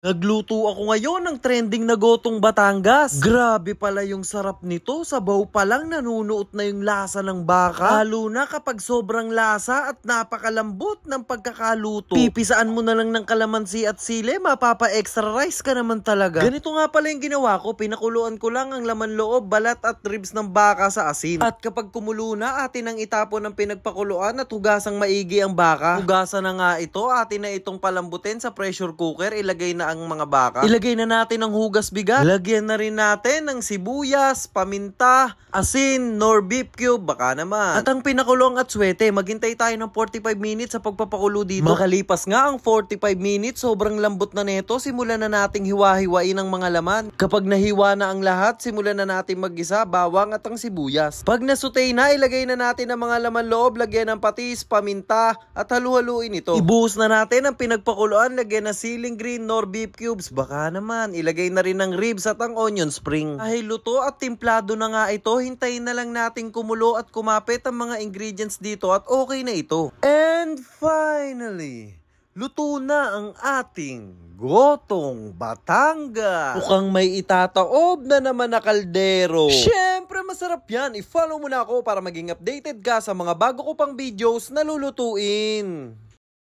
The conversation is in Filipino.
Nagluto ako ngayon ng trending na gotong Batangas. Grabe pala yung sarap nito. Sabaw pa lang nanunuot na yung lasa ng baka. Lalo na kapag sobrang lasa at napakalambot ng pagkakaluto. Pipisaan mo na lang ng kalamansi at sili, mapapa-extra rice ka naman talaga. Ganito nga pala yung ginawa ko. Pinakuluan ko lang ang laman loob, balat at ribs ng baka sa asin. At kapag kumulo na, atin ang itapon ng pinagpakuluan at hugasang maigi ang baka. Hugasan na nga ito, atin na itong palambutin sa pressure cooker. Ilagay na ang mga baka. Ilagay na natin ang hugas bigat. Lagyan na rin natin ng sibuyas, paminta, asin, nor beef cube, baka naman. At ang pinakulong at swete, maghintay tayo ng 45 minutes sa pagpapakulo dito. Makalipas nga ang 45 minutes, sobrang lambot na neto, simulan na nating hiwa-hiwain ang mga laman. Kapag nahiwa na ang lahat, simulan na natin mag-isa, bawang at ang sibuyas. Pag nasutay na, ilagay na natin ang mga laman loob, lagyan ng patis, paminta, at halu-haluin ito. Ibuhos na natin ang pinagpakuluan, lagyan ng siling green nor beef cubes, baka naman. Ilagay na rin ng ribs at ang onion spring. Dahil luto at timplado na nga ito, hintayin na lang nating kumulo at kumapit ang mga ingredients dito at okay na ito. And finally, luto na ang ating gotong Batangas. Mukhang may itataob na naman na kaldero. Syempre masarap yan. I-follow mo na ako para maging updated ka sa mga bago ko pang videos na lulutuin.